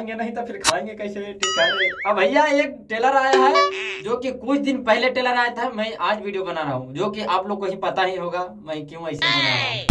दिखाएंगे नहीं तो फिर खाएंगे कैसे। ठीक है, अब भैया एक टेलर आया है जो कि कुछ दिन पहले टेलर आया था, मैं आज वीडियो बना रहा हूँ, जो कि आप लोग को ही पता ही होगा मैं क्यों ऐसे बना रहा हूँ।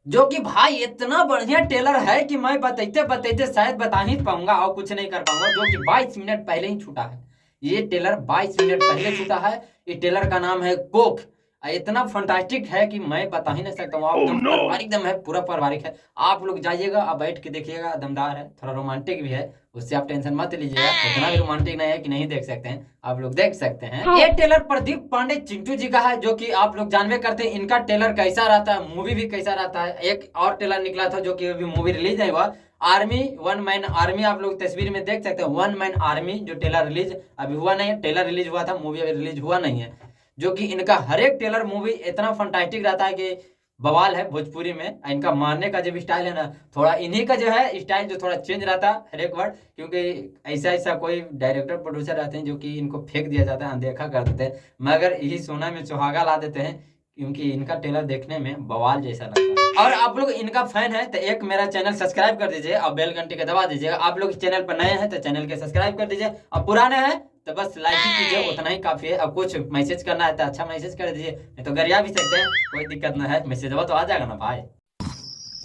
जो कि भाई इतना बढ़िया टेलर है कि मैं बताते बताते शायद बता ही पाऊंगा और कुछ नहीं कर पाऊंगा, जो कि 22 मिनट पहले ही छूटा है। ये टेलर 22 मिनट पहले छूटा है। ये टेलर का नाम है कोक। इतना फंटास्टिक है कि मैं बता ही नहीं सकता हूँ। आप एकदम पारिवारिक एकदम है, पूरा पारिवारिक है। आप लोग जाइएगा, आप बैठ के देखिएगा, दमदार है, थोड़ा रोमांटिक भी है, उससे आप टेंशन मत लीजिएगा। उतना भी रोमांटिक नहीं है कि नहीं देख सकते हैं, आप लोग देख सकते हैं। हाँ। ये टेलर प्रदीप पांडे चिंटू जी का है, जो कि आप लोग जानवे करते हैं इनका टेलर कैसा रहता है, मूवी भी कैसा रहता है। एक और टेलर निकला था जो कि अभी मूवी रिलीज नहीं हुआ, आर्मी, वन मैन आर्मी, आप लोग तस्वीर में देख सकते हैं, वन मैन आर्मी, जो टेलर रिलीज अभी हुआ नहीं है। टेलर रिलीज हुआ था, मूवी अभी रिलीज हुआ नहीं है। जो कि इनका हर एक टेलर मूवी इतना फंटास्टिक रहता है कि बवाल है भोजपुरी में। इनका मारने का जो स्टाइल है ना, थोड़ा इन्हीं का जो है स्टाइल जो थोड़ा चेंज रहता है हर एक वर्ड, क्योंकि ऐसा ऐसा कोई डायरेक्टर प्रोड्यूसर रहते हैं जो कि इनको फेंक दिया जाता है, अनदेखा कर देते हैं, मगर यही सोना में सुहागा ला देते हैं, क्योंकि इनका टेलर देखने में बवाल जैसा लगता है। और आप लोग इनका फैन है तो एक मेरा चैनल सब्सक्राइब कर दीजिए और बेल घंटी का दबा दीजिएगा। आप लोग चैनल पर नए हैं तो चैनल के सब्सक्राइब कर दीजिए, और पुराने हैं तो बस लाइक ही कीजिए, उतना ही काफी है। अब कुछ मैसेज करना है तो अच्छा मैसेज कर दीजिए, नहीं तो गरिया भी सकते हैं, कोई दिक्कत ना है, मैसेज तो आ जाएगा ना भाई।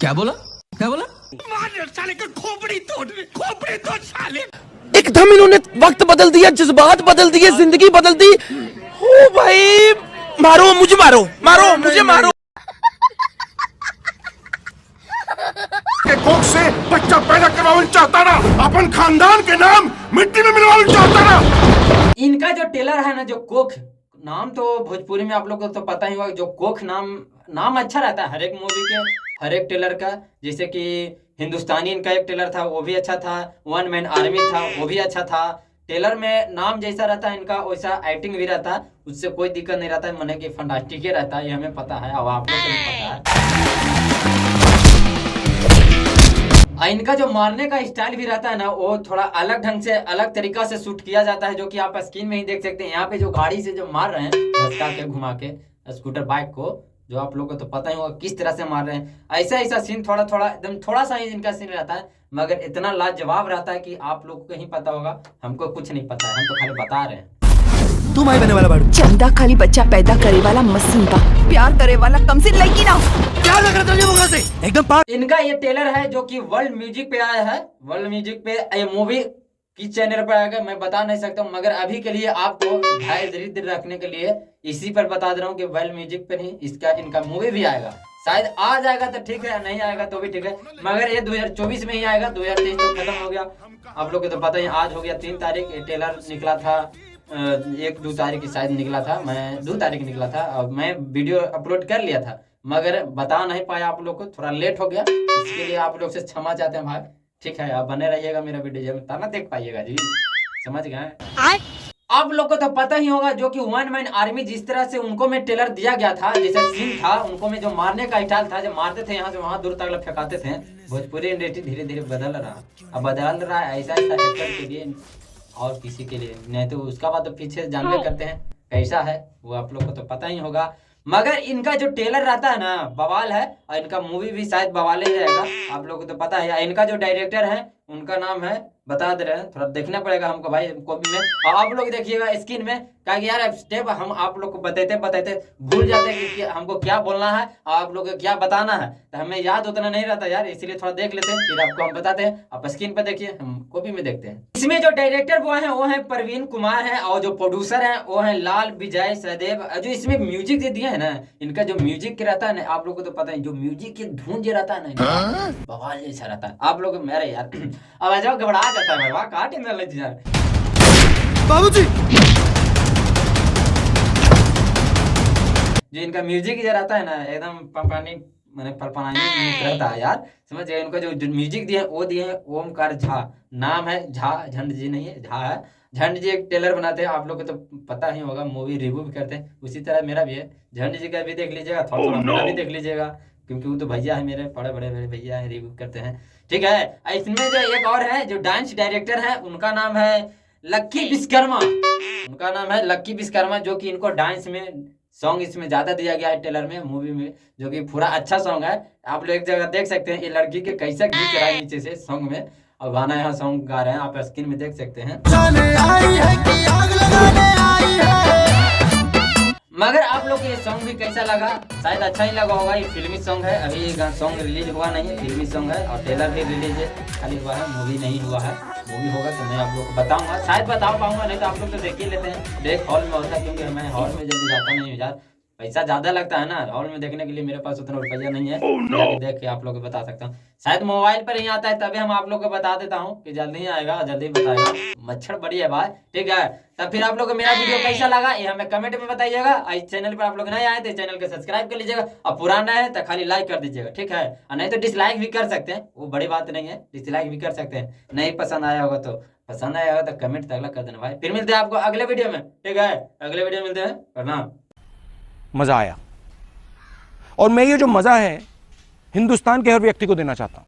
क्या बोला क्या बोला? साले का खोपड़ी तोड़ साले। एकदम इन्होंने वक्त बदल दिया, जज्बात बदल दिए, जिंदगी बदल दी। ओ भाई, मारो मुझे, मारो मारो मुझे, मारो। कोख से बच्चा पैदा करवाना चाहता ना, अपन खानदान के नाम मिट्टी में मिलवाना चाहता ना। इनका जो टेलर है ना, जो कोख नाम, तो भोजपुरी में आप लोग को तो पता ही होगा, जो कोख नाम अच्छा रहता है हर एक मूवी के, हर एक टेलर का। जैसे कि हिंदुस्तानी इनका एक टेलर था, वो भी अच्छा था। वन मैन आर्मी था, वो भी अच्छा था। टेलर में नाम जैसा रहता है इनका, वैसा एक्टिंग भी रहता है, उससे कोई दिक्कत नहीं रहता है, मने कि फंटास्टिक ही रहता है, ये हमें पता है, अब आप लोग को भी पता है। इनका जो मारने का स्टाइल भी रहता है ना, वो थोड़ा अलग ढंग से, अलग तरीका से शूट किया जाता है, जो कि आप स्क्रीन में ही देख सकते हैं। यहाँ पे जो गाड़ी से जो मार रहे हैं, धसका के घुमा के स्कूटर बाइक को, जो आप लोगों को तो पता ही होगा किस तरह से मार रहे हैं। ऐसा ऐसा सीन थोड़ा थोड़ा एकदम थोड़ा सा ही इनका सीन रहता है, मगर इतना लाजवाब रहता है कि आप लोगों को ही पता होगा, हमको कुछ नहीं पता है, हम तो खाली बता रहे हैं। तू भाई बने वाला बाड़ू, चंदा खाली बच्चा पैदा करे वाला मशीन बा, प्यार करे वाला कम से लगी ना। क्या लग रहा तुझे मुझे से? एकदम पार। इनका ये टेलर है जो कि वर्ल्ड म्यूजिक पे आया है, वर्ल्ड म्यूजिक पे ये मूवी किस चैनल पर आएगा मैं बता नहीं सकता हूँ, मगर अभी के लिए आपको धैर्य रखने के लिए इसी पर बता दे रहा हूँ कि वर्ल्ड म्यूजिक पर ही इसका इनका मूवी भी आएगा। शायद आ जाएगा तो ठीक है, नहीं आएगा तो भी ठीक है, मगर ये 2024 में ही आएगा, 2023 तो खत्म हो गया। आप लोग को तो पता ही, आज हो गया 3 तारीख, ये टेलर निकला था 1-2 तारीख की शायद निकला था, मैं 2 तारीख निकला था, और मैं वीडियो अपलोड कर लिया था, मगर बता नहीं पाया आप लोग को, थोड़ा लेट हो गया, इसके लिए आप लोग से क्षमा चाहते हैं भाई। ठीक है, आप बने रहिएगा मेरा वीडियो में, ताना देख पाइएगा जी, समझ गए। आप लोग को तो पता ही होगा जो कि वन मैन आर्मी, जिस तरह से उनको में टेलर दिया गया था, जैसे सीन था उनको में, जो मारने का स्टाइल था, जो मारते थे यहाँ से वहां दूर तक फेंकाते थे। भोजपुरी इंडस्ट्री धीरे धीरे बदल रहा, अब बदल रहा है ऐसा ऐसा एक्टर के लिए और किसी के लिए नहीं, तो उसका बाद तो पीछे जानवे करते हैं कैसा है वो, आप लोग को तो पता ही होगा। मगर इनका जो टेलर रहता है ना, बवाल है, और इनका मूवी भी शायद बवाल ही रहेगा, आप लोग को तो पता है। इनका जो डायरेक्टर है उनका नाम है, बता दे रहे हैं, थोड़ा देखना पड़ेगा हमको भाई कॉपी में, और आप लोग देखिएगा स्क्रीन में, क्या यार स्टेप हम आप लोग को बताते बताते भूल जाते हैं कि हमको क्या बोलना है और आप लोग को क्या बताना है, तो हमें याद उतना नहीं रहता यार, इसलिए थोड़ा देख लेते हैं, फिर आपको हम बताते हैं। आप स्क्रीन पर देखिए, हम कॉपी में देखते हैं। इसमें जो डायरेक्टर वो है प्रवीण कुमार है, और जो प्रोड्यूसर है वो है लाल विजय सहदेव। जो इसमें म्यूजिक दे दिए है ना, इनका जो म्यूजिक रहता है ना, आप लोग को तो पता है, जो म्यूजिक की धुन जो रहता है ना, बवाल जैसा रहता है। आप लोग मेरे यार अब आ जाओ, घबरा जाता है भाई, कहाँ टेंशन लग यार बाबूजी। जो इनका म्यूजिक जो रहता है ना, एकदम पंपानी मैंने परपनानी रहता है यार, समझ गए। उनका जो म्यूजिक दिए वो दिए हैं ओमकार झा, नाम है झा, झंड जी नहीं है, झा है। झंड जी एक टेलर बनाते हैं, आप लोग को तो पता ही होगा, मूवी रिव्यू भी करते हैं, उसी तरह मेरा भी है। झंड जी का भी देख लीजिएगा, थोड़ा थोड़ा मेरा भी देख लीजिएगा, क्योंकि वो तो भैया है मेरे, बड़े बड़े भैया है, रिव्यू करते हैं। ठीक है, इसमें जो एक और है जो डांस डायरेक्टर है, उनका नाम है लक्की विश्वकर्मा, उनका नाम है लक्की विश्वकर्मा, जो कि इनको डांस में सॉन्ग इसमें ज्यादा दिया गया है ट्रेलर में, मूवी में, जो कि पूरा अच्छा सॉन्ग है। आप लोग एक जगह देख सकते हैं ये लड़की के कैसे खींच रहा है नीचे से सॉन्ग में, और गाना यहाँ सॉन्ग गा रहे हैं, आप स्क्रीन में देख सकते हैं। मगर आप लोग को ये सॉन्ग भी कैसा लगा? शायद अच्छा ही लगा होगा। ये फिल्मी सॉन्ग है, अभी ये सॉन्ग रिलीज हुआ नहीं है, फिल्मी सॉन्ग है, और ट्रेलर भी रिलीज है खाली हुआ है, मूवी नहीं हुआ है। मूवी होगा तो मैं आप लोग को बताऊंगा, शायद बता पाऊंगा, नहीं तो आप लोग तो देख ही लेते हैं। देख हॉल में होता है, क्योंकि मैं हॉल में जल्दी जाता नहीं हूँ यार, पैसा ज्यादा लगता है ना हॉल में देखने के लिए, मेरे पास उतना रुपया नहीं है। जाके देख के आप लोग को बता सकता हूँ, शायद मोबाइल पर ही आता है, तभी हम आप लोग को बता देता हूँ कि जल्दी ही आएगा, जल्दी बताएगा। मच्छर बड़ी है भाई, ठीक है। तब फिर आप लोग को मेरा वीडियो कैसा लगा ये हमें कमेंट में बताइएगा। इस चैनल पर आप लोग नए आए तो चैनल को सब्सक्राइब कर लीजिएगा, और पुराना है तो खाली लाइक कर दीजिएगा, ठीक है। और नहीं तो डिसलाइक भी कर सकते हैं, वो बड़ी बात नहीं है, डिसलाइक भी कर सकते हैं। नहीं पसंद आया होगा तो, पसंद आया होगा तो कमेंट तगड़ा कर देना भाई। फिर मिलते हैं आपको अगले वीडियो में, ठीक है, अगले वीडियो में मिलते हैं, प्रणाम। मजा आया, और मैं ये जो मजा है हिंदुस्तान के हर व्यक्ति को देना चाहता हूं।